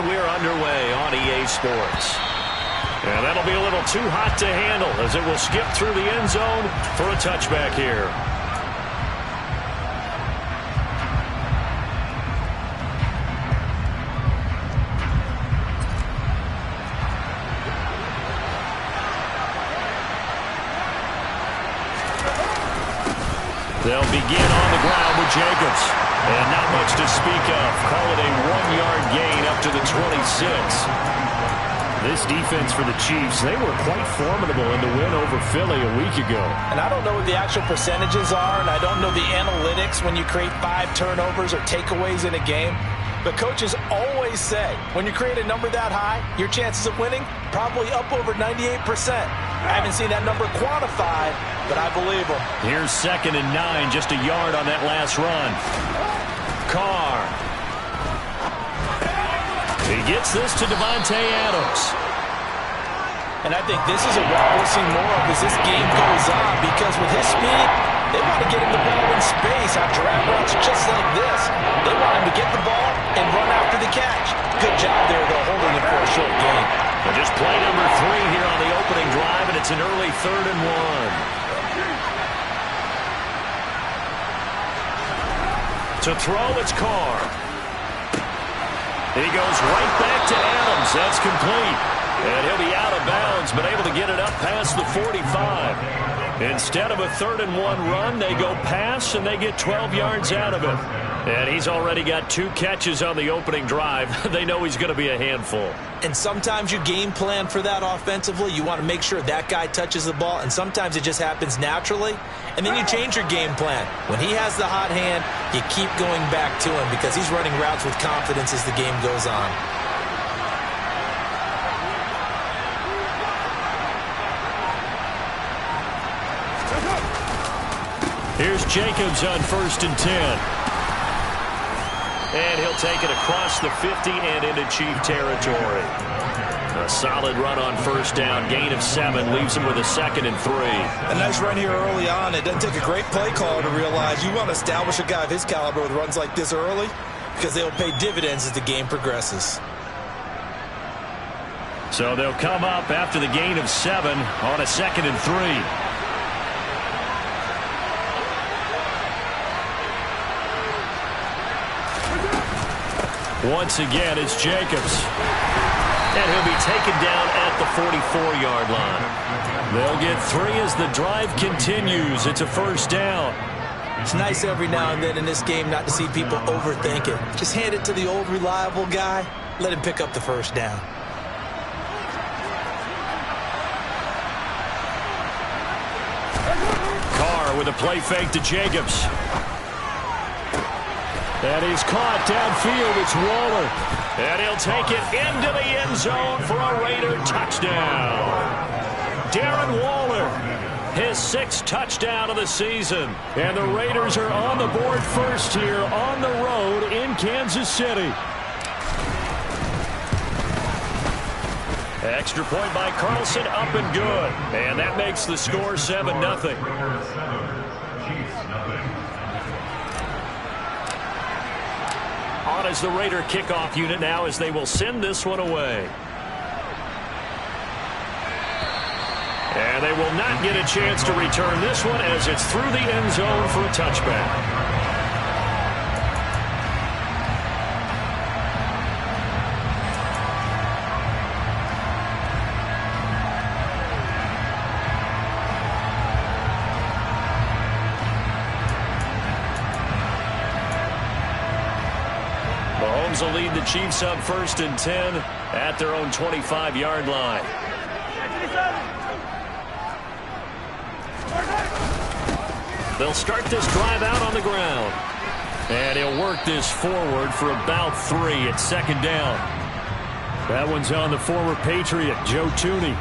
And we're underway on EA Sports. And that'll be a little too hot to handle as it will skip through the end zone for a touchback here. They'll begin on the ground with Jacobs. And not much to speak of. Call it a 1-yard gain up to the 26. This defense for the Chiefs, they were quite formidable in the win over Philly a week ago. And I don't know what the actual percentages are, and I don't know the analytics when you create 5 turnovers or takeaways in a game. But coaches always say, when you create a number that high, your chances of winning probably up over 98%. I haven't seen that number quantified, but I believe them. Here's 2nd and 9, just a yard on that last run. Carr. He gets this to Devontae Adams. And I think this is a route we'll see more of as this game goes on, because with his speed, they want to get him the ball in space on drag routes just like this. They want him to get the ball and run after the catch. Good job there, though, holding it for a short gain. But just play number 3 here on the opening drive, and it's an early 3rd and 1. To throw, it's Carr. He goes right back to Adams. That's complete. And he'll be out of bounds, but able to get it up past the 45. Instead of a 3rd and 1 run, they go pass, and they get 12 yards out of it. And he's already got 2 catches on the opening drive. They know he's going to be a handful. And sometimes you game plan for that offensively. You want to make sure that guy touches the ball, and sometimes it just happens naturally. And then you change your game plan. When he has the hot hand, you keep going back to him because he's running routes with confidence as the game goes on. Here's Jacobs on 1st and 10. And he'll take it across the 50 and into Chief territory. A solid run on 1st down. Gain of 7 leaves him with a 2nd and 3. A nice run here early on. It doesn't take a great play caller to realize you want to establish a guy of his caliber with runs like this early, because they'll pay dividends as the game progresses. So they'll come up after the gain of 7 on a 2nd and 3. Once again, it's Jacobs. And he'll be taken down at the 44-yard line. They'll get 3 as the drive continues. It's a 1st down. It's nice every now and then in this game not to see people overthink it. Just hand it to the old reliable guy. Let him pick up the 1st down. Carr with a play fake to Jacobs. And he's caught downfield. It's Waller. And he'll take it into the end zone for a Raider touchdown. Darren Waller, his 6th touchdown of the season. And the Raiders are on the board first here on the road in Kansas City. Extra point by Carlson, up and good. And that makes the score 7-0. On as the Raider kickoff unit now as they will send this one away. And they will not get a chance to return this one as it's through the end zone for a touchback. Mahomes will lead the Chiefs up 1st and 10 at their own 25-yard line. They'll start this drive out on the ground. And he'll work this forward for about 3 at 2nd down. That one's on the former Patriot, Joe Thuney.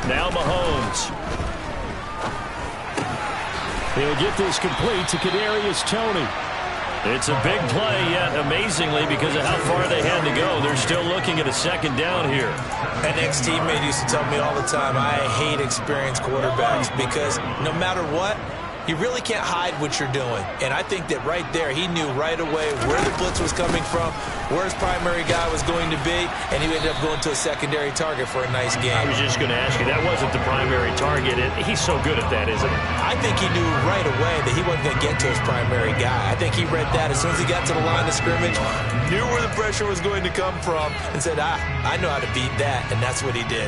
Now Mahomes. He'll get this complete to Kadarius Toney. It's a big play, yet amazingly, because of how far they had to go, they're still looking at a second down here. An ex-teammate used to tell me all the time, I hate experienced quarterbacks because no matter what, you really can't hide what you're doing. And I think that right there, he knew right away where the blitz was coming from, where his primary guy was going to be, and he ended up going to a secondary target for a nice game. I was just going to ask you, that wasn't the primary target. He's so good at that, isn't he? I think he knew right away that he wasn't going to get to his primary guy. I think he read that as soon as he got to the line of scrimmage, knew where the pressure was going to come from, and said, I know how to beat that, and that's what he did.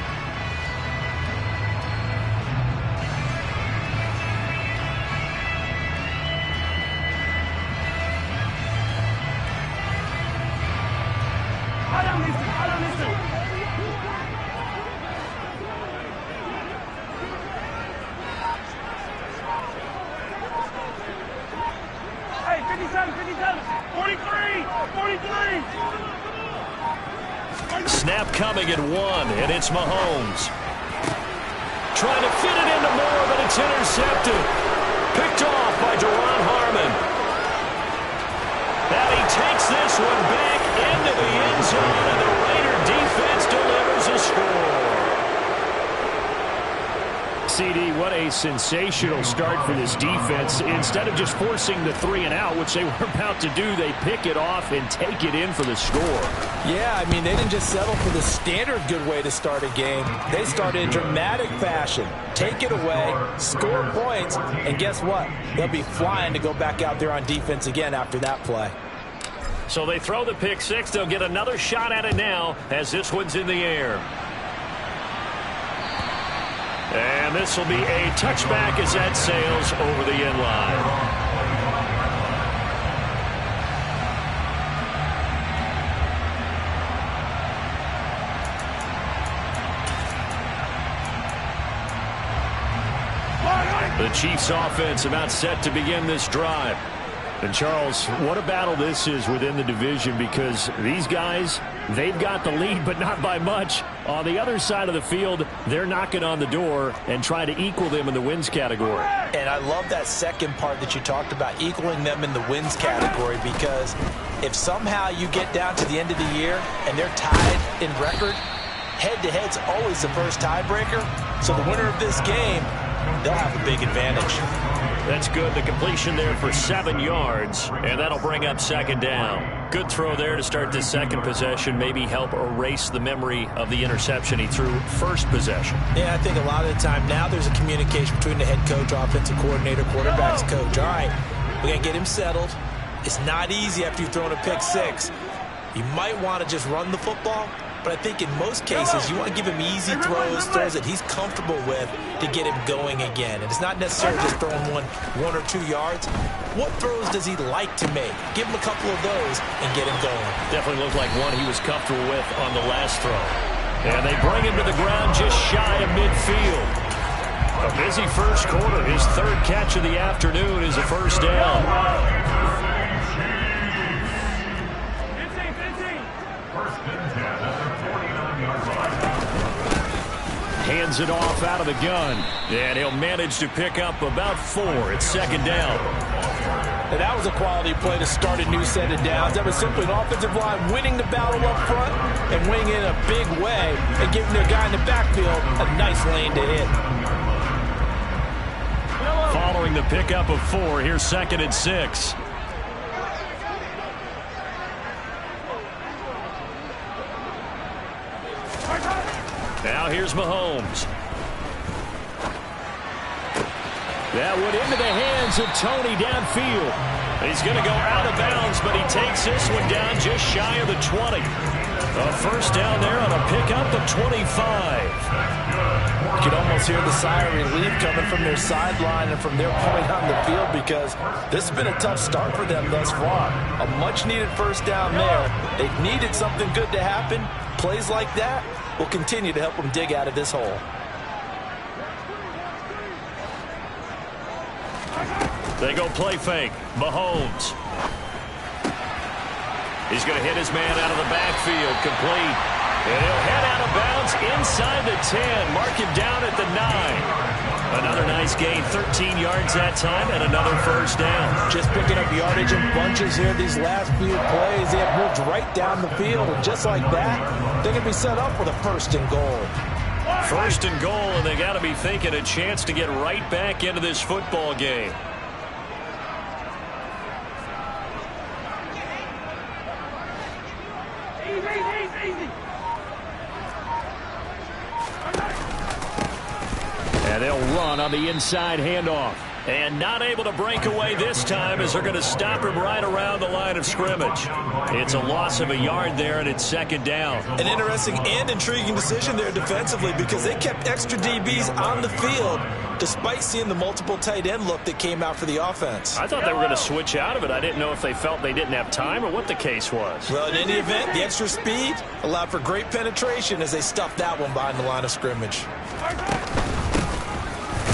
Snap coming at 1, and it's Mahomes. Trying to fit it into Moore, but it's intercepted. Picked off by Duron Harmon. And he takes this one back into the end zone, and the Raider defense delivers a score. CD, what a sensational start for this defense. Instead of just forcing the 3-and-out, which they were about to do, they pick it off and take it in for the score. Yeah, I mean, they didn't just settle for the standard good way to start a game. They started in dramatic fashion. Take it away, score points, and guess what? They'll be flying to go back out there on defense again after that play. So they throw the pick six. They'll get another shot at it now as this one's in the air. And this will be a touchback as that sails over the end line. The Chiefs offense about set to begin this drive. And Charles, what a battle this is within the division, because these guys, they've got the lead, but not by much. On the other side of the field, they're knocking on the door and trying to equal them in the wins category. And I love that second part that you talked about, equaling them in the wins category, because if somehow you get down to the end of the year and they're tied in record, head-to-head's always the first tiebreaker. So the winner of this game, they'll have a big advantage. That's good. The completion there for 7 yards, and that'll bring up second down. Good throw there to start this second possession, maybe help erase the memory of the interception he threw first possession. Yeah, I think a lot of the time now there's a communication between the head coach, offensive coordinator, quarterback's coach. All right, we got to get him settled. It's not easy after you've thrown a pick six. You might want to just run the football, but I think in most cases you want to give him easy throws that he's comfortable with to get him going again. And it's not necessarily just throwing one or 2 yards. What throws does he like to make? Give him a couple of those and get him going. Definitely looked like one he was comfortable with on the last throw. And they bring him to the ground just shy of midfield. A busy first quarter. His third catch of the afternoon is a first down. Hands it off out of the gun. And he'll manage to pick up about 4. It's second down. And that was a quality play to start a new set of downs. That was simply an offensive line winning the battle up front and winning in a big way and giving their guy in the backfield a nice lane to hit. Following the pickup of 4, here's second and 6. Now here's Mahomes. That one into the hands of Toney downfield. He's going to go out of bounds, but he takes this one down just shy of the 20. A first down there on a pickup of 25. You can almost hear the sigh of relief coming from their sideline and from their point on the field, because this has been a tough start for them thus far. A much-needed first down there. They've needed something good to happen. Plays like that will continue to help them dig out of this hole. They go play fake. Mahomes. He's going to hit his man out of the backfield. Complete. And he'll head out of bounds inside the 10. Mark him down at the 9. Another nice gain, 13 yards that time, and another first down. Just picking up yardage in bunches here these last few plays. They have moved right down the field, and just like that, they're going to be set up with a first and goal. First and goal, and they got to be thinking a chance to get right back into this football game. And they'll run on the inside handoff. And not able to break away this time as they're going to stop him right around the line of scrimmage. It's a loss of a yard there, and it's second down. An interesting and intriguing decision there defensively because they kept extra DBs on the field despite seeing the multiple tight end look that came out for the offense. I thought they were going to switch out of it. I didn't know if they felt they didn't have time or what the case was. Well, in any event, the extra speed allowed for great penetration as they stuffed that one behind the line of scrimmage.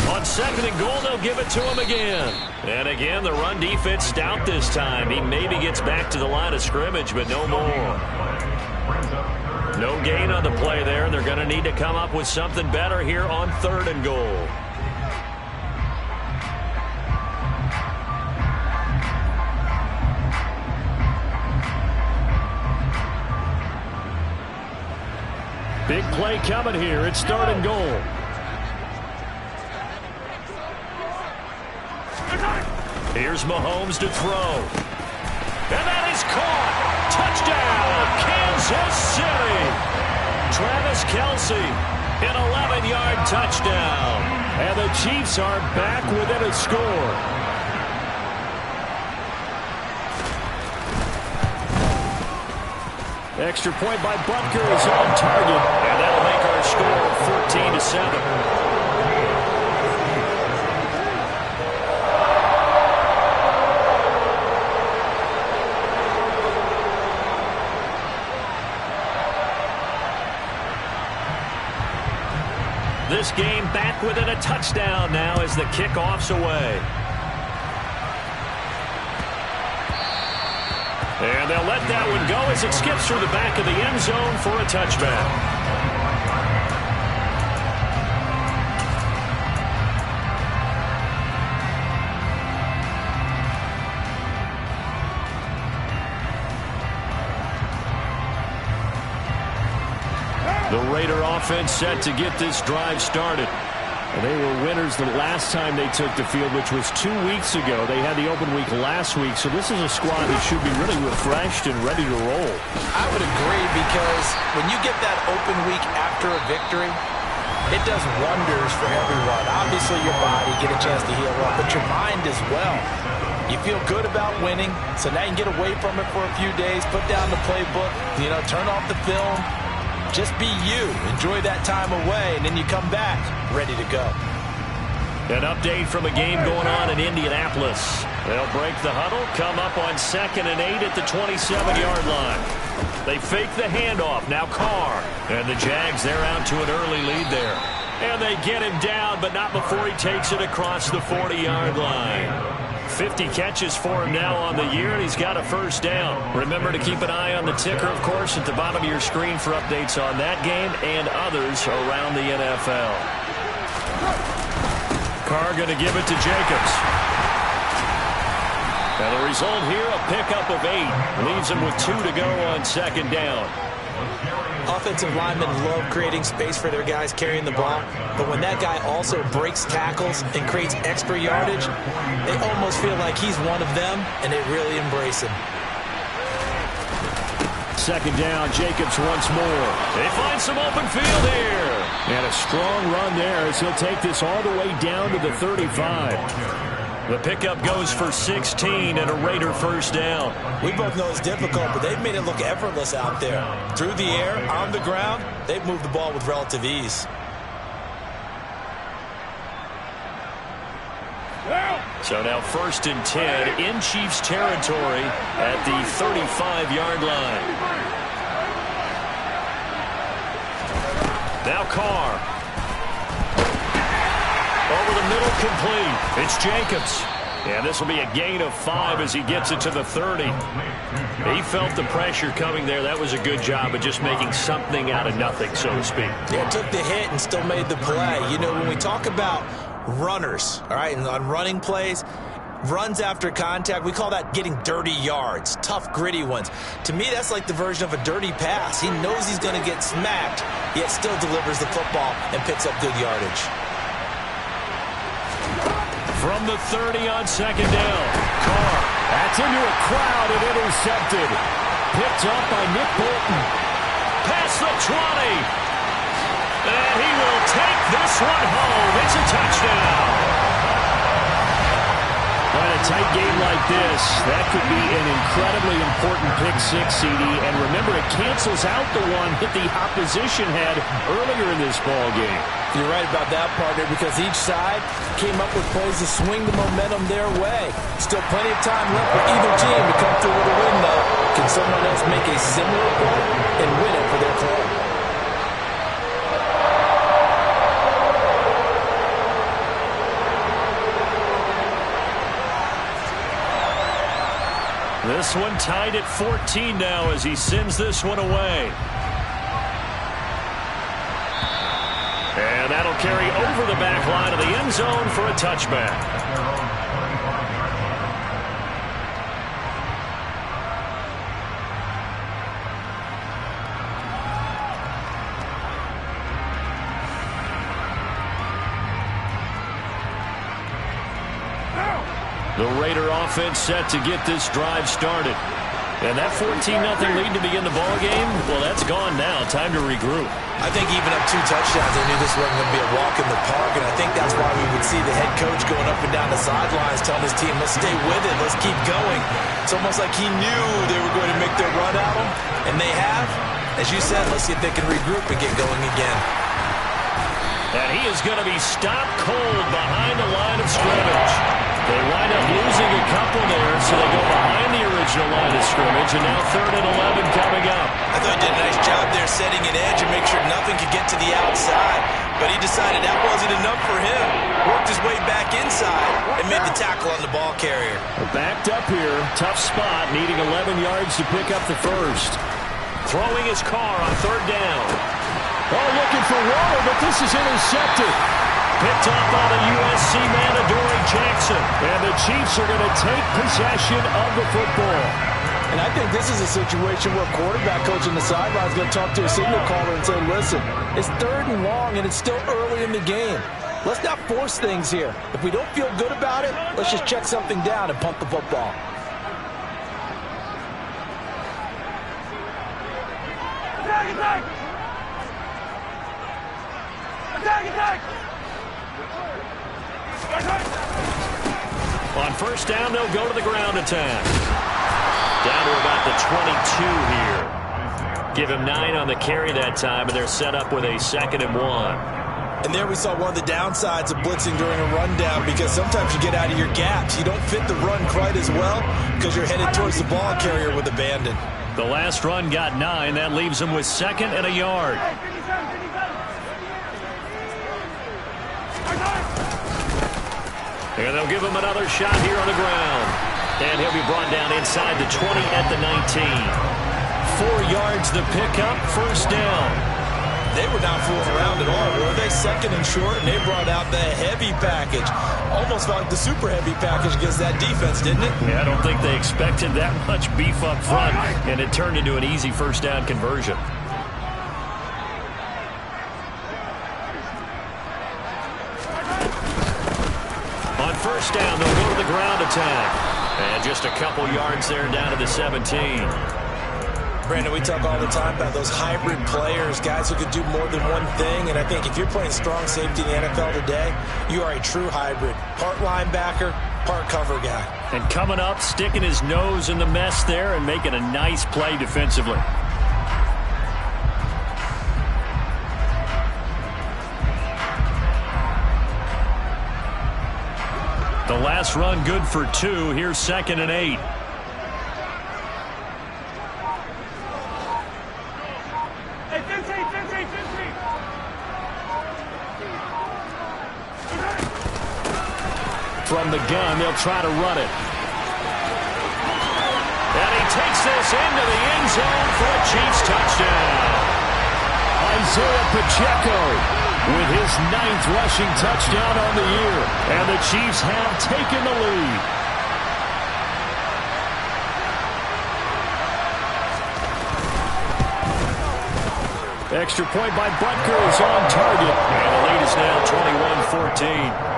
On second and goal, they'll give it to him again. And again, the run defense stout this time. He maybe gets back to the line of scrimmage, but no more. No gain on the play there, and they're going to need to come up with something better here on third and goal. Big play coming here. It's third and goal. Here's Mahomes to throw. And that is caught. Touchdown, Kansas City. Travis Kelce, an 11-yard touchdown. And the Chiefs are back within a score. Extra point by Butker is on target. And that'll make our score 14-7. This game back within a touchdown now as the kickoff's away. And they'll let that one go as it skips through the back of the end zone for a touchback. The Raider offense set to get this drive started. And they were winners the last time they took the field, which was 2 weeks ago. They had the open week last week, so this is a squad that should be really refreshed and ready to roll. I would agree because when you get that open week after a victory, it does wonders for everyone. Obviously, your body get a chance to heal up, but your mind as well. You feel good about winning, so now you can get away from it for a few days, put down the playbook, turn off the film. Just be you. Enjoy that time away, and then you come back ready to go. An update from a game going on in Indianapolis. They'll break the huddle, come up on 2nd and 8 at the 27-yard line. They fake the handoff. Now Carr. And the Jags, they're out to an early lead there. And they get him down, but not before he takes it across the 40-yard line. 50 catches for him now on the year, and he's got a first down. Remember to keep an eye on the ticker, of course, at the bottom of your screen for updates on that game and others around the NFL. Carr going to give it to Jacobs. And the result here, a pickup of 8. Leaves him with 2 to go on second down. Offensive linemen love creating space for their guys carrying the ball, but when that guy also breaks tackles and creates extra yardage, they almost feel like he's one of them, and they really embrace him. Second down, Jacobs once more. They find some open field here. And a strong run there as he'll take this all the way down to the 35. The pickup goes for 16 and a Raider first down. We both know it's difficult, but they've made it look effortless out there. Through the air, on the ground, they've moved the ball with relative ease. So now 1st and 10 in Chiefs territory at the 35-yard line. Now Carr. Over the middle, complete. It's Jacobs. And this will be a gain of 5 as he gets it to the 30. He felt the pressure coming there. That was a good job of just making something out of nothing, so to speak. Yeah, took the hit and still made the play. When we talk about runners, all right, and on running plays, runs after contact, we call that getting dirty yards, tough, gritty ones. To me, that's like the version of a dirty pass. He knows he's going to get smacked, yet still delivers the football and picks up good yardage. From the 30 on second down. Carr. That's into a crowd and intercepted. Picked up by Nick Bolton. Past the 20. And he will take this one home. It's a touchdown. In a tight game like this, that could be an incredibly important pick six, CD. And remember, it cancels out the one that the opposition had earlier in this ball game. You're right about that, partner, because each side came up with plays to swing the momentum their way. Still plenty of time left for either team to come through with a win, though. Can someone else make a similar play and win it for their club? This one tied at 14 now as he sends this one away. And that'll carry over the back line of the end zone for a touchback. The Raider offense set to get this drive started. And that 14-0 lead to begin the ball game, well, that's gone now. Time to regroup. I think even up 2 touchdowns, they knew this wasn't going to be a walk in the park, and I think that's why we would see the head coach going up and down the sidelines telling his team, let's stay with it, let's keep going. It's almost like he knew they were going to make their run at him, and they have. As you said, let's see if they can regroup and get going again. And he is going to be stopped cold behind the line of scrimmage. They wind up losing a couple there, so they go behind the original line of scrimmage, and now 3rd and 11 coming up. I thought he did a nice job there setting an edge and make sure nothing could get to the outside, but he decided that wasn't enough for him. Worked his way back inside and made the tackle on the ball carrier. Backed up here, tough spot, needing 11 yards to pick up the first. Throwing his car on 3rd down. Oh, looking for Waller, but this is intercepted. Picked up by the USC man, Adoree Jackson. And the Chiefs are going to take possession of the football. And I think this is a situation where a quarterback coach on the sideline is going to talk to a signal caller and say, listen, it's 3rd and long and it's still early in the game. Let's not force things here. If we don't feel good about it, let's just check something down and pump the football. Attack! On 1st down, they'll go to the ground attack. Down to about the 22 here. Give him 9 on the carry that time, and they're set up with a 2nd and 1. And there we saw one of the downsides of blitzing during a rundown, because sometimes you get out of your gaps. You don't fit the run quite as well because you're headed towards the ball carrier with abandon. The last run got 9. That leaves him with 2nd and a yard. And they'll give him another shot here on the ground. And he'll be brought down inside the 20 at the 19. 4 yards the pickup, 1st down. They were not fooling around at all, were they? 2nd and short, and they brought out the heavy package. Almost like the super heavy package against that defense, didn't it? Yeah, I don't think they expected that much beef up front, and it turned into an easy 1st down conversion. On 1st down, they'll go to the ground attack. And just a couple yards there down to the 17. Brandon, we talk all the time about those hybrid players, guys who could do more than one thing, and I think if you're playing strong safety in the NFL today, you are a true hybrid. Part linebacker, part cover guy. And coming up, sticking his nose in the mess there and making a nice play defensively. The last run good for 2. Here's 2nd and 8. From the gun, they'll try to run it. And he takes this into the end zone for a Chiefs touchdown. Isaiah Pacheco with his 9th rushing touchdown on the year. And the Chiefs have taken the lead. Extra point by Butker is on target. And the lead is now 21-14.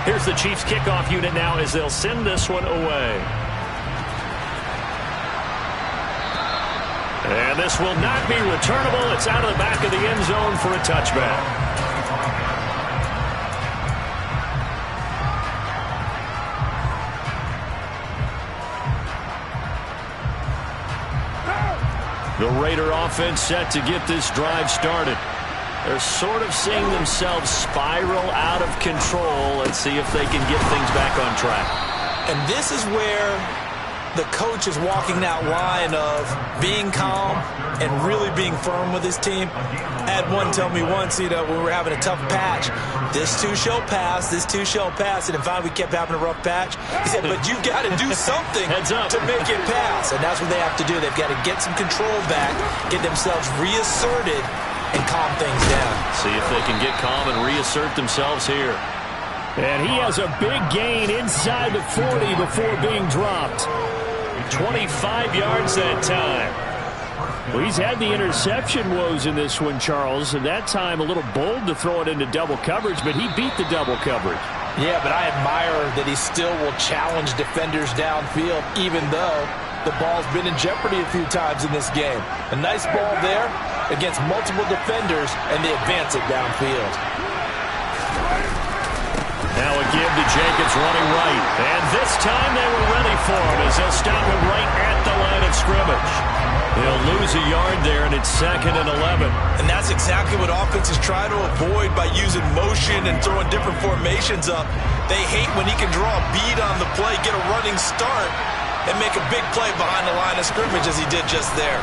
Here's the Chiefs kickoff unit now as they'll send this one away. And this will not be returnable. It's out of the back of the end zone for a touchback. The Raider offense set to get this drive started. They're sort of seeing themselves spiral out of control. Let's see if they can get things back on track. And this is where the coach is walking that line of being calm and really being firm with his team. I had one tell me once, when we were having a tough patch, this too shall pass, this too shall pass. And in fact, we kept having a rough patch. He said, but you've got to do something to make it pass. And that's what they have to do. They've got to get some control back, get themselves reasserted, and calm things down. See if they can get calm and reassert themselves here. And he has a big gain inside the 40 before being dropped. 25 yards that time. Well, he's had the interception woes in this one, Charles, and that time a little bold to throw it into double coverage, but he beat the double coverage. Yeah, but I admire that he still will challenge defenders downfield, even though the ball's been in jeopardy a few times in this game. A nice ball there against multiple defenders, and they advance it downfield. Now a give to Jacobs running right. And this time they were ready for him as they'll stop him right at the line of scrimmage. They'll lose a yard there, and it's 2nd and 11. And that's exactly what offenses try to avoid by using motion and throwing different formations up. They hate when he can draw a bead on the play, get a running start, and make a big play behind the line of scrimmage as he did just there.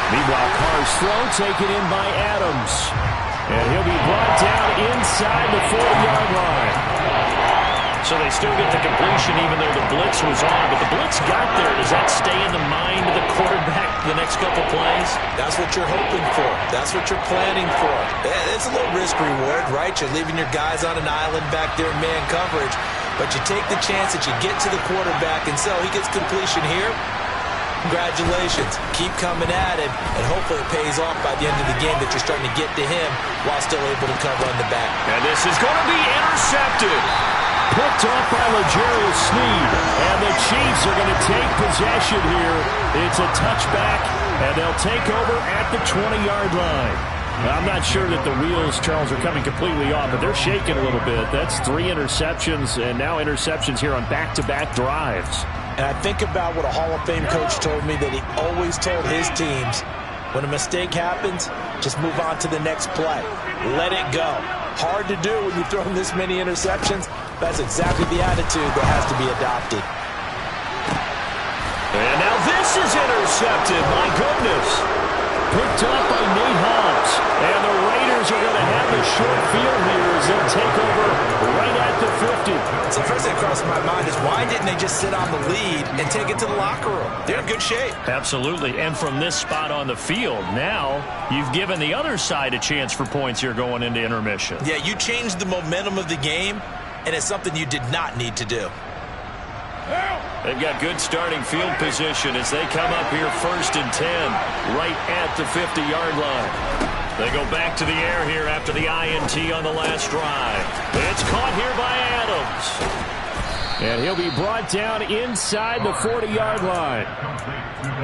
Meanwhile, Carr's throw taken in by Adams. And he'll be brought down inside the 40-yard line. So they still get the completion even though the blitz was on. But the blitz got there. Does that stay in the mind of the quarterback the next couple plays? That's what you're hoping for. That's what you're planning for. It's a little risk-reward, right? You're leaving your guys on an island back there in man coverage. But you take the chance that you get to the quarterback, and so he gets completion here. Congratulations. Keep coming at him, and hopefully it pays off by the end of the game that you're starting to get to him while still able to cover on the back. And this is going to be intercepted. Picked off by L'Jarius Sneed. And the Chiefs are going to take possession here. It's a touchback, and they'll take over at the 20-yard line. I'm not sure that the wheels, Charles, are coming completely off, but they're shaking a little bit. That's 3 interceptions, and now interceptions here on back-to-back drives. And I think about what a Hall of Fame coach told me, that he always told his teams, when a mistake happens, just move on to the next play. Let it go. Hard to do when you've thrown this many interceptions. That's exactly the attitude that has to be adopted. And now this is intercepted. My goodness. Picked up by Nate Hobbs. And the Raiders are going to have a short field here as they'll take over right at the 50. So the first thing that crosses my mind is, why didn't they just sit on the lead and take it to the locker room? They're in good shape. Absolutely. And from this spot on the field, now you've given the other side a chance for points here going into intermission. Yeah, you changed the momentum of the game, and it's something you did not need to do. They've got good starting field position as they come up here 1st and 10 right at the 50-yard line. They go back to the air here after the INT on the last drive. It's caught here by Adams. And he'll be brought down inside the 40-yard line.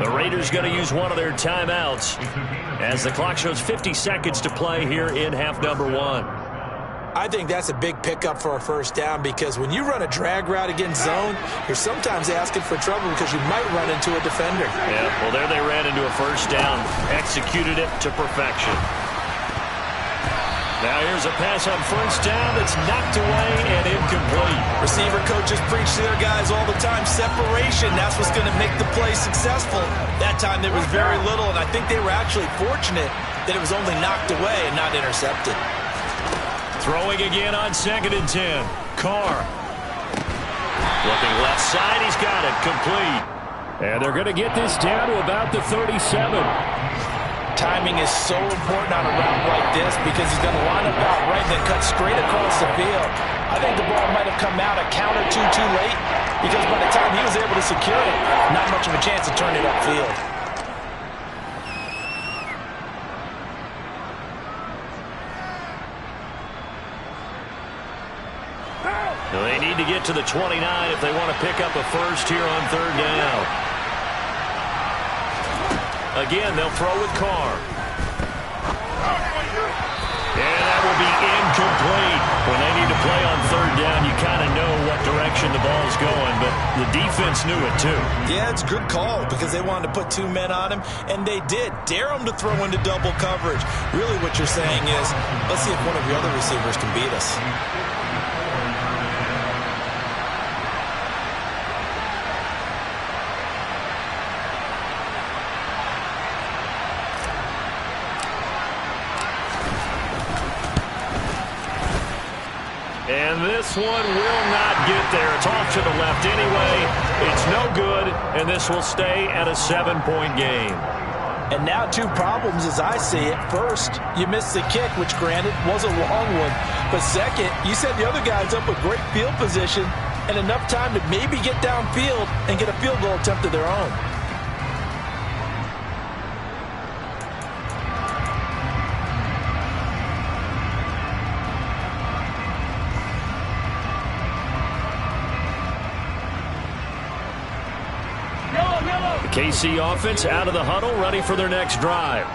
The Raiders going to use one of their timeouts as the clock shows 50 seconds to play here in half number 1. I think that's a big pickup for a first down, because when you run a drag route against zone, you're sometimes asking for trouble because you might run into a defender. Yeah, well, there they ran into a first down, executed it to perfection. Now here's a pass on first down that's knocked away and incomplete. Receiver coaches preach to their guys all the time, separation. That's what's going to make the play successful. That time there was very little, and I think they were actually fortunate that it was only knocked away and not intercepted. Throwing again on 2nd and 10. Carr. Looking left side, he's got it, complete. And they're going to get this down to about the 37. Timing is so important on a route like this because he's going to line up out right and then cut straight across the field. I think the ball might have come out a count or two too late because by the time he was able to secure it, not much of a chance to turn it upfield. Well, they need to get to the 29 if they want to pick up a first here on 3rd down. Again, they'll throw with Carr. And that will be incomplete. When they need to play on 3rd down, you kind of know what direction the ball's going, but the defense knew it too. Yeah, it's a good call because they wanted to put 2 men on him, and they did. Dare him to throw into double coverage. Really what you're saying is, let's see if one of the other receivers can beat us. And this one will not get there. It's off to the left anyway. It's no good, and this will stay at a 7-point game. And now 2 problems as I see it. First, you missed the kick, which granted was a long one. But second, you set the other guys up with great field position and enough time to maybe get downfield and get a field goal attempt of their own. KC offense out of the huddle, ready for their next drive.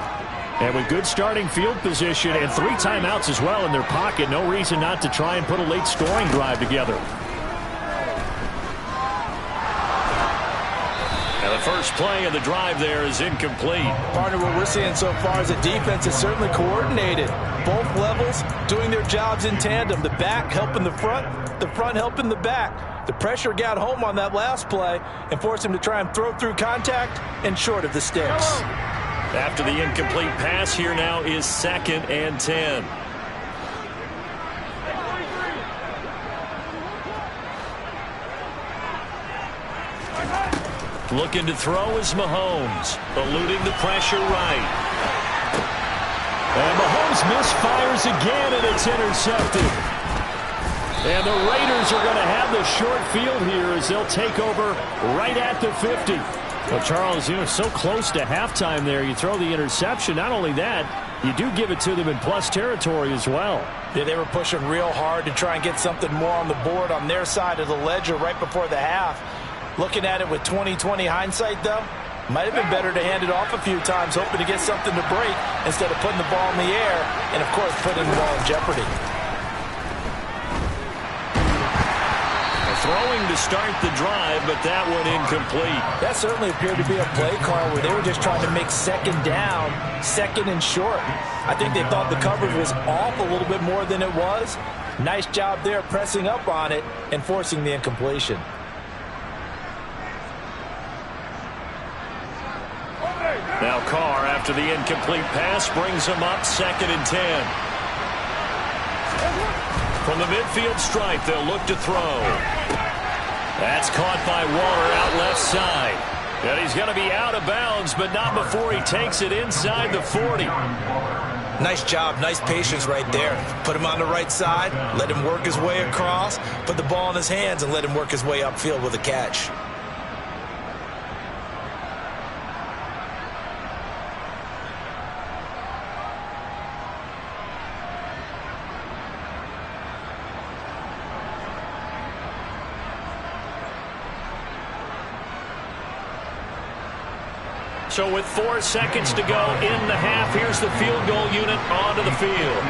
And with good starting field position and 3 timeouts as well in their pocket, no reason not to try and put a late scoring drive together. And the first play of the drive there is incomplete. Partner, what we're seeing so far is the defense is certainly coordinated. Both levels doing their jobs in tandem. The back helping the front helping the back. The pressure got home on that last play and forced him to try and throw through contact and short of the sticks. After the incomplete pass, here now is 2nd and 10. Looking to throw is Mahomes, eluding the pressure right. And Mahomes misfires again, and it's intercepted. And the Raiders are going to have the short field here as they'll take over right at the 50. Well, Charles, so close to halftime there. You throw the interception. Not only that, you do give it to them in plus territory as well. Yeah, they were pushing real hard to try and get something more on the board on their side of the ledger right before the half. Looking at it with 20/20 hindsight, though, might have been better to hand it off a few times, hoping to get something to break instead of putting the ball in the air and, of course, putting the ball in jeopardy. Throwing to start the drive, but that one incomplete. That certainly appeared to be a play call where they were just trying to make 2nd down, 2nd and short. I think they thought the coverage was off a little bit more than it was. Nice job there pressing up on it and forcing the incompletion. Now Carr, after the incomplete pass, brings him up 2nd and 10. From the midfield stripe, they'll look to throw. That's caught by Waller out left side. And he's going to be out of bounds, but not before he takes it inside the 40. Nice job, nice patience right there. Put him on the right side, let him work his way across, put the ball in his hands, and let him work his way upfield with a catch. So with 4 seconds to go in the half, here's the field goal unit onto the field.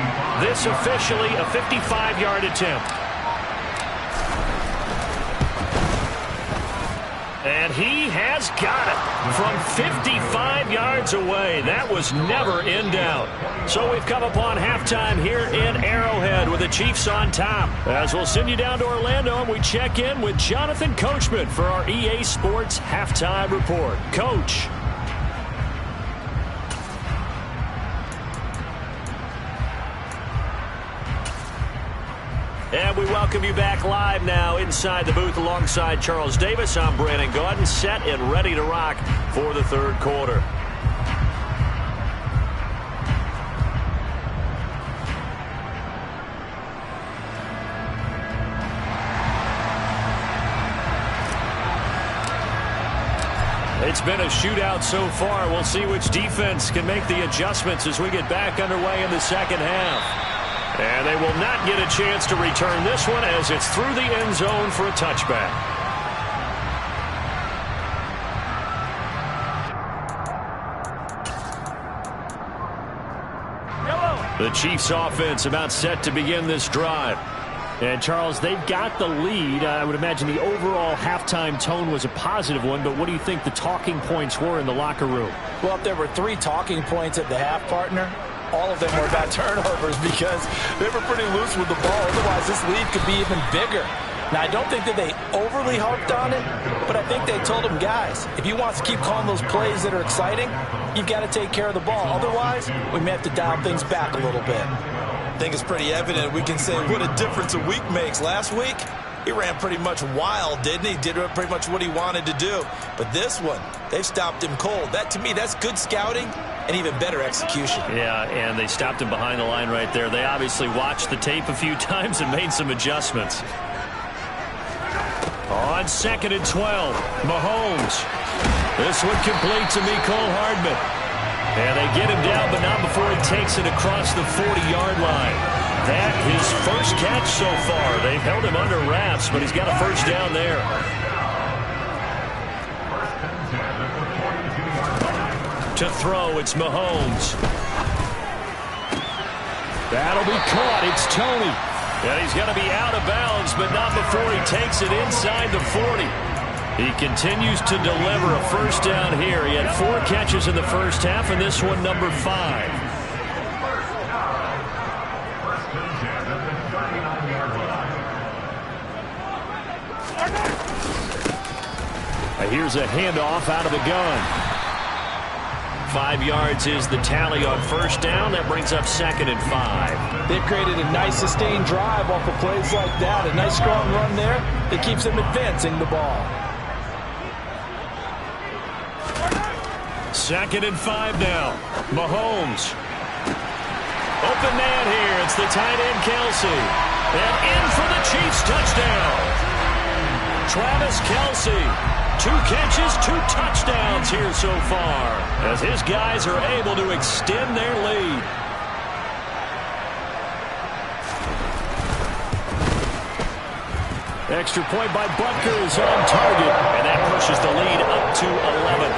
This officially a 55-yard attempt. And he has got it from 55 yards away. That was never in doubt. So we've come upon halftime here in Arrowhead with the Chiefs on top. As we'll send you down to Orlando and we check in with Jonathan Coachman for our EA Sports Halftime Report. Coach. And we welcome you back live now inside the booth alongside Charles Davis. I'm Brandon Gaudin, set and ready to rock for the third quarter. It's been a shootout so far. We'll see which defense can make the adjustments as we get back underway in the second half. And they will not get a chance to return this one as it's through the end zone for a touchback. The Chiefs offense about set to begin this drive. And, Charles, they've got the lead. I would imagine the overall halftime tone was a positive one, but what do you think the talking points were in the locker room? Well, if there were 3 talking points at the half, partner, all of them were about turnovers because they were pretty loose with the ball. Otherwise, this lead could be even bigger. Now, I don't think that they overly harped on it, but I think they told them, guys, if you want to keep calling those plays that are exciting, you've got to take care of the ball. Otherwise, we may have to dial things back a little bit. I think it's pretty evident. We can say what a difference a week makes. Last week, he ran pretty much wild, didn't he? Did pretty much what he wanted to do. But this one, they've stopped him cold. That, to me, that's good scouting and even better execution. Yeah, and they stopped him behind the line right there. They obviously watched the tape a few times and made some adjustments. On 2nd and 12, Mahomes. This one complete to Mecole Hardman. And they get him down, but not before he takes it across the 40-yard line. That his first catch so far. They've held him under wraps, but he's got a first down there. To throw, it's Mahomes. That'll be caught. It's Tony. And he's going to be out of bounds, but not before he takes it inside the 40. He continues to deliver a first down here. He had 4 catches in the first half, and this one number 5. Here's a handoff out of the gun. 5 yards is the tally on first down. That brings up 2nd and 5. They've created a nice sustained drive off of plays like that. A nice strong run there that keeps them advancing the ball. 2nd and 5 now. Mahomes. Open man here. It's the tight end, Kelce. And in for the Chiefs touchdown. Travis Kelce. 2 catches, 2 touchdowns here so far as his guys are able to extend their lead. Extra point by Butker is on target, and that pushes the lead up to 11.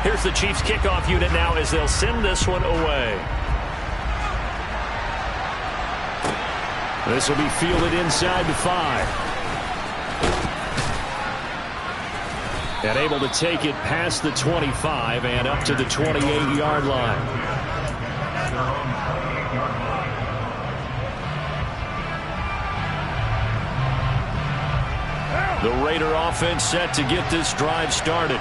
Here's the Chiefs kickoff unit now as they'll send this one away. This will be fielded inside the 5. And able to take it past the 25 and up to the 28-yard line. The Raider offense set to get this drive started.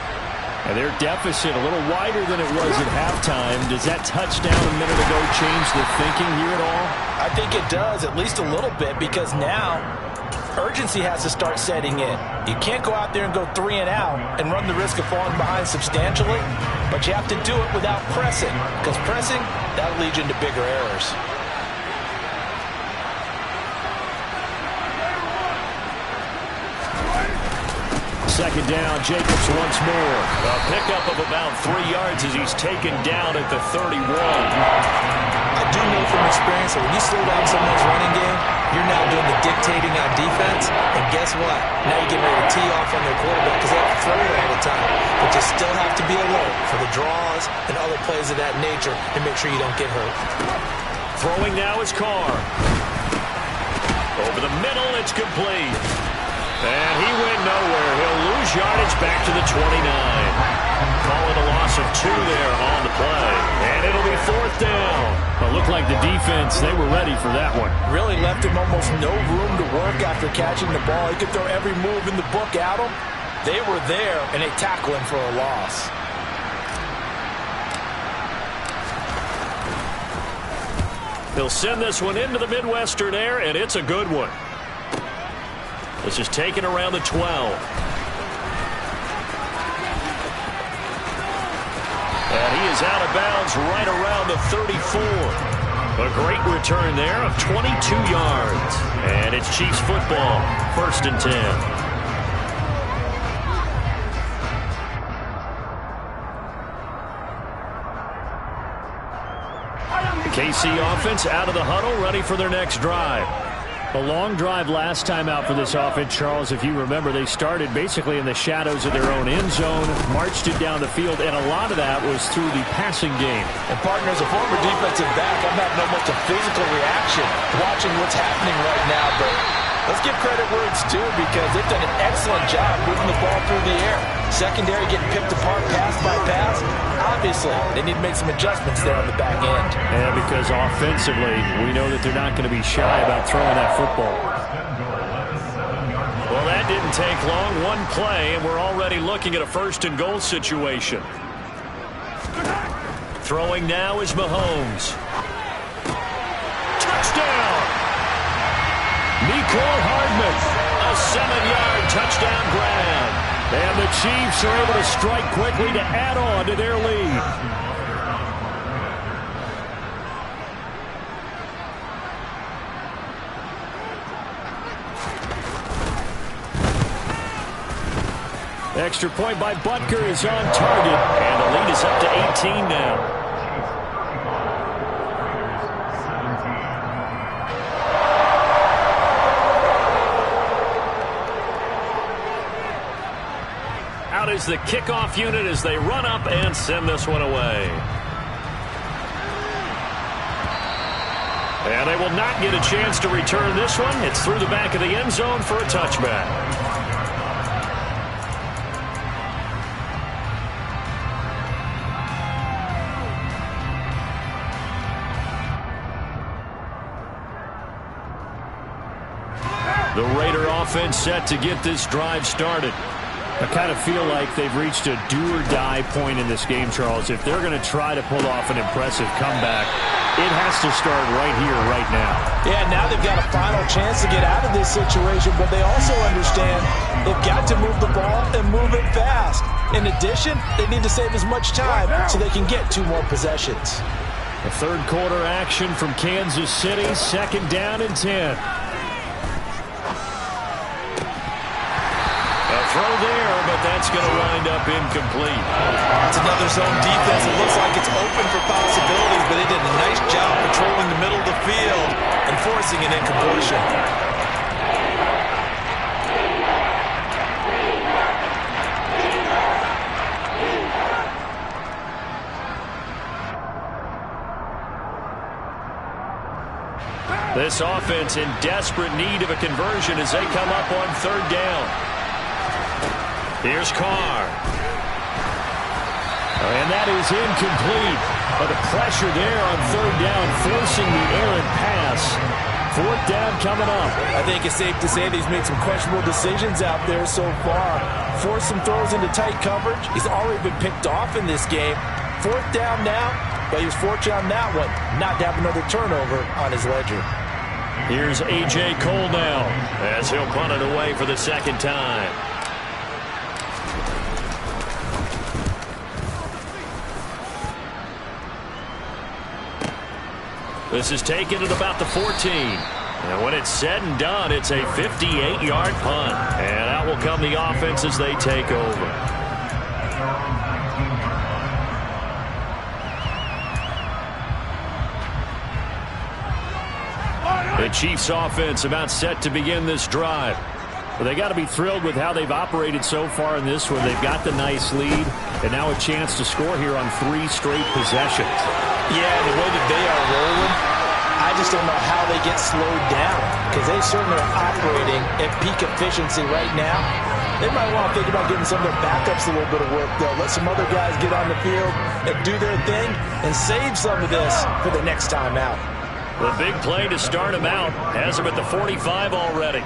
And their deficit a little wider than it was at halftime. Does that touchdown a minute ago change the thinking here at all? I think it does, at least a little bit, because now urgency has to start setting in. You can't go out there and go 3 and out and run the risk of falling behind substantially, but you have to do it without pressing, because pressing, that'll lead you into bigger errors. Second down, Jacobs once more. A pickup of about 3 yards as he's taken down at the 31. I do know from experience that when you slow down someone's running game, you're now doing the dictating on defense. And guess what? Now you're getting ready to tee off on their quarterback because they have to throw it all the time. But you still have to be alert for the draws and other plays of that nature to make sure you don't get hurt. Throwing now is Carr. Over the middle, it's complete. And he went nowhere. He'll lose yardage back to the 29. Call it a loss of 2 there on the play. And it'll be 4th down. Well, it looked like the defense, they were ready for that one. Really left him almost no room to work after catching the ball. He could throw every move in the book at him. They were there, and they tackle him for a loss. He'll send this one into the Midwestern air, and it's a good one. This is taken around the 12. And he is out of bounds right around the 34. A great return there of 22 yards. And it's Chiefs football, 1st and 10. KC offense out of the huddle, ready for their next drive. A long drive last time out for this offense, Charles. If you remember, they started basically in the shadows of their own end zone, marched it down the field, and a lot of that was through the passing game. And, partner, as a former defensive back, I'm having almost a physical reaction watching what's happening right now. But let's give credit where it's due because they've done an excellent job moving the ball through the air. Secondary getting picked apart pass by pass. Obviously, they need to make some adjustments there on the back end. And because offensively, we know that they're not going to be shy about throwing that football. Well, that didn't take long. One play, and we're already looking at a 1st and goal situation. Throwing now is Mahomes. Touchdown! Mecole Hardman, a 7-yard touchdown grab. And the Chiefs are able to strike quickly to add on to their lead. Extra point by Butker is on target. And the lead is up to 18 now. Is the kickoff unit as they run up and send this one away. And they will not get a chance to return this one. It's through the back of the end zone for a touchback. The Raider offense set to get this drive started. I kind of feel like they've reached a do-or-die point in this game, Charles. If they're going to try to pull off an impressive comeback, it has to start right here, right now. Yeah, now they've got a final chance to get out of this situation, but they also understand they've got to move the ball and move it fast. In addition, they need to save as much time so they can get 2 more possessions. The 3rd quarter action from Kansas City, 2nd down and 10. Throw there, but that's going to wind up incomplete. It's another zone defense. It looks like it's open for possibilities, but they did a nice job patrolling the middle of the field and forcing an incompletion. This offense in desperate need of a conversion as they come up on 3rd down. Here's Carr. And that is incomplete. But the pressure there on 3rd down, forcing the errant pass. 4th down coming up. I think it's safe to say that he's made some questionable decisions out there so far. Forced some throws into tight coverage. He's already been picked off in this game. 4th down now, but he was fortunate on that one, not to have another turnover on his ledger. Here's A.J. Cole now as he'll punt it away for the 2nd time. This is taken at about the 14. And when it's said and done, it's a 58-yard punt. And out will come the offense as they take over. The Chiefs offense about set to begin this drive. Well, they got to be thrilled with how they've operated so far in this one. They've got the nice lead, and now a chance to score here on 3 straight possessions. Yeah, the way that they are rolling, I just don't know how they get slowed down, because they certainly are operating at peak efficiency right now. They might want to think about giving some of their backups a little bit of work, though. Let some other guys get on the field and do their thing and save some of this for the next time out. The big play to start him out has him at the 45 already.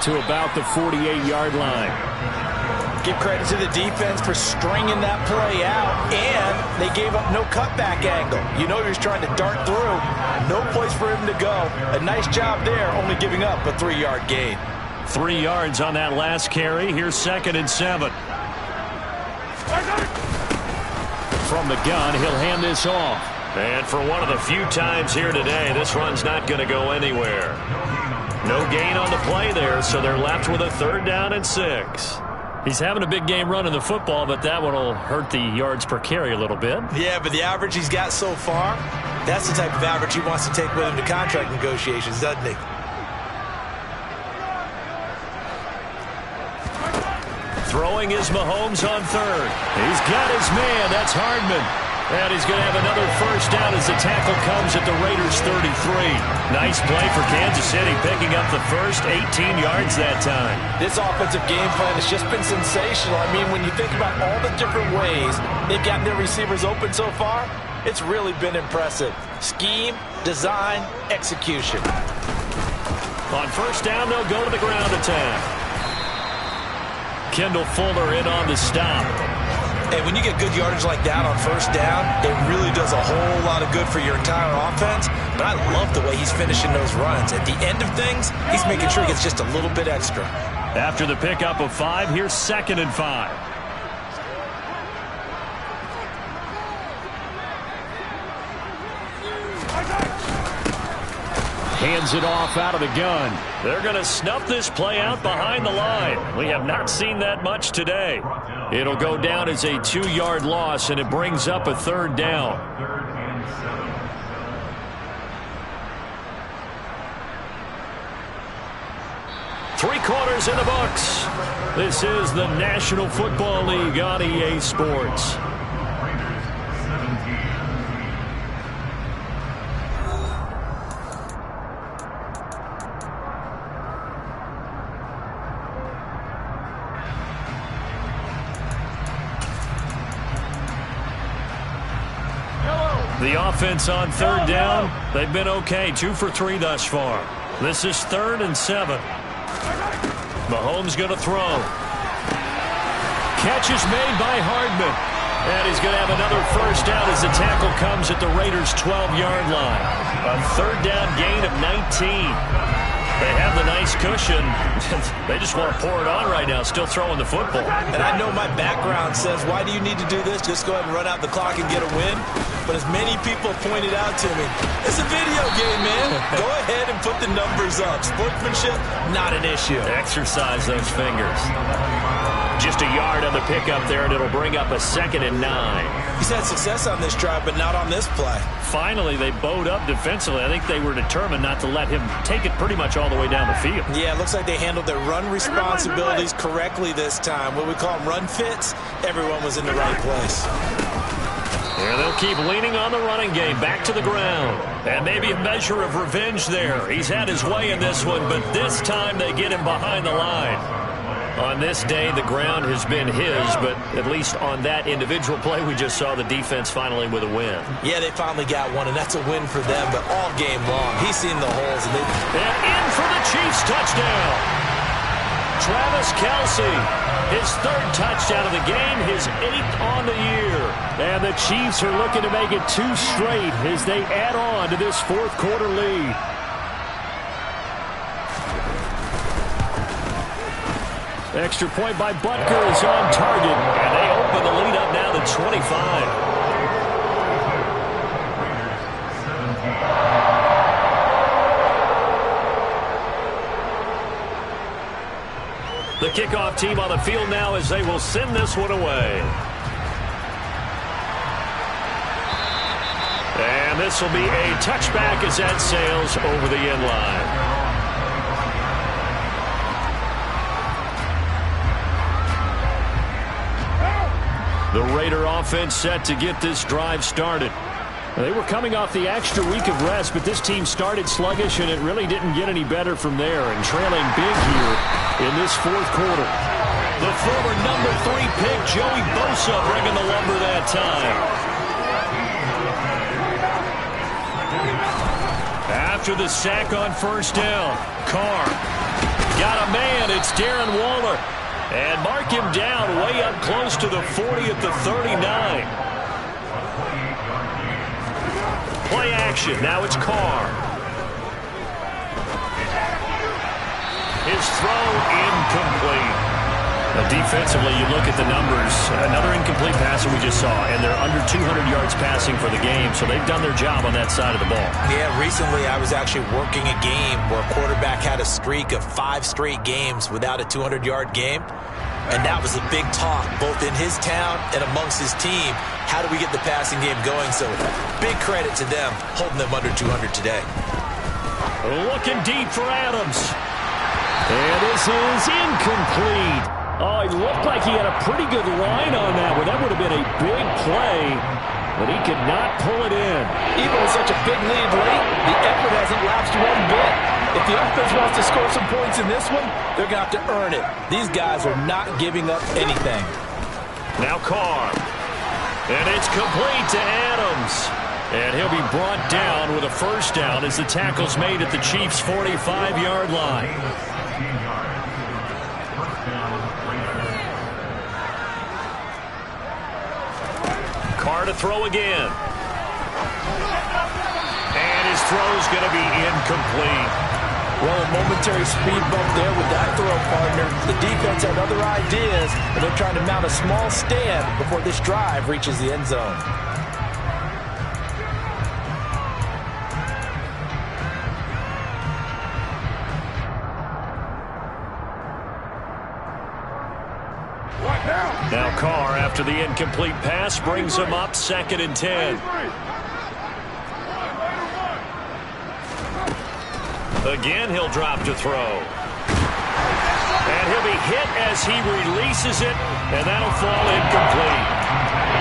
To about the 48-yard line. Give credit to the defense for stringing that play out, and they gave up no cutback angle. You know he was trying to dart through. No place for him to go. A nice job there, only giving up a 3-yard gain. 3 yards on that last carry. Here's 2nd and 7. From the gun, he'll hand this off. And for one of the few times here today, this run's not going to go anywhere. No gain on the play there, so they're left with a 3rd down and 6. He's having a big game running the football, but that one will hurt the yards per carry a little bit. Yeah, but the average he's got so far, that's the type of average he wants to take with him to contract negotiations, doesn't he? Throwing is Mahomes on 3rd. He's got his man. That's Hardman. And he's going to have another 1st down as the tackle comes at the Raiders' 33. Nice play for Kansas City, picking up the first 18 yards that time. This offensive game plan has just been sensational. I mean, when you think about all the different ways they've gotten their receivers open so far, it's really been impressive. Scheme, design, execution. On 1st down, they'll go to the ground attack. Kendall Fuller in on the stop. And when you get good yardage like that on 1st down, it really does a whole lot of good for your entire offense. But I love the way he's finishing those runs. At the end of things, he's making sure he gets just a little bit extra. After the pickup of 5, here's 2nd and 5. Hands it off out of the gun. They're going to snuff this play out behind the line. We have not seen that much today. It'll go down as a 2-yard loss, and it brings up a 3rd down. Three quarters in the books. This is the National Football League on EA Sports. The offense on 3rd down, they've been okay. 2 for 3 thus far. This is 3rd and 7. Mahomes going to throw. Catch is made by Hardman. And he's going to have another 1st down as the tackle comes at the Raiders' 12-yard line. A 3rd down gain of 19. They have the nice cushion. They just want to pour it on right now, still throwing the football. And I know my background says, why do you need to do this? Just go ahead and run out the clock and get a win. But as many people pointed out to me, it's a video game, man. Go ahead and put the numbers up. Sportsmanship, not an issue. Exercise those fingers. Just a yard on the pickup there, and it'll bring up a 2nd and 9. He's had success on this drive, but not on this play. Finally, they bowed up defensively. I think they were determined not to let him take it pretty much all the way down the field. Yeah, it looks like they handled their run responsibilities correctly this time. What we call them run fits, everyone was in the right place. Yeah, they'll keep leaning on the running game, back to the ground. And maybe a measure of revenge there. He's had his way in this one, but this time they get him behind the line. On this day, the ground has been his, but at least on that individual play, we just saw the defense finally with a win. Yeah, they finally got one, and that's a win for them, but all game long, he's seen the holes. And in for the Chiefs touchdown. Travis Kelce, his 3rd touchdown of the game, his 8th on the year. And the Chiefs are looking to make it 2 straight as they add on to this 4th quarter lead. Extra point by Butker is on target. And they open the lead up now to 25. The kickoff team on the field now as they will send this one away. And this will be a touchback as that sails over the end line. The Raider offense set to get this drive started. They were coming off the extra week of rest, but this team started sluggish, and it really didn't get any better from there, and trailing big here in this fourth quarter. The former number 3 pick, Joey Bosa, bringing the lumber that time. After the sack on first down, Carr got a man. It's Darren Waller. And mark him down way up close to the 40 at the 39. Play action. Now it's Carr. His throw incomplete. Defensively, you look at the numbers. Another incomplete pass that we just saw, and they're under 200 yards passing for the game, so they've done their job on that side of the ball. Yeah, recently I was actually working a game where a quarterback had a streak of 5 straight games without a 200-yard game, and that was a big talk both in his town and amongst his team. How do we get the passing game going? So big credit to them holding them under 200 today. Looking deep for Adams. And this is incomplete. Oh, it looked like he had a pretty good line on that one. That would have been a big play, but he could not pull it in. Even with such a big lead late, the effort hasn't lapsed one bit. If the offense wants to score some points in this one, they're going to have to earn it. These guys are not giving up anything. Now Carr. And it's complete to Adams. And he'll be brought down with a first down as the tackle's made at the Chiefs' 45-yard line. Carr to throw again. And his throw's going to be incomplete. Well, a momentary speed bump there with that throw, partner. The defense had other ideas, but they're trying to mount a small stand before this drive reaches the end zone. Now Carr, after the incomplete pass, brings him up 2nd and 10. Again, he'll drop to throw. And he'll be hit as he releases it, and that'll fall incomplete.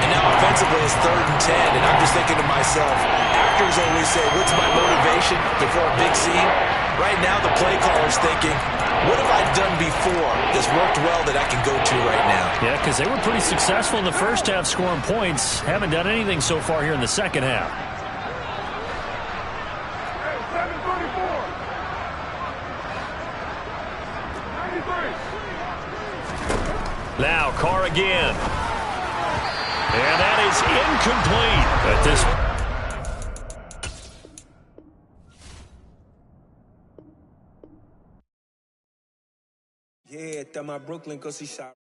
And now offensively it's 3rd and 10, and I'm just thinking to myself, actors always say, what's my motivation before a big scene? Right now the play caller's thinking, what have I done before that's worked well that I can go to right now? Yeah, because they were pretty successful in the first half scoring points. Haven't done anything so far here in the second half. Now Carr again. And that is incomplete at this point. Yeah, está my Brooklyn because he shot.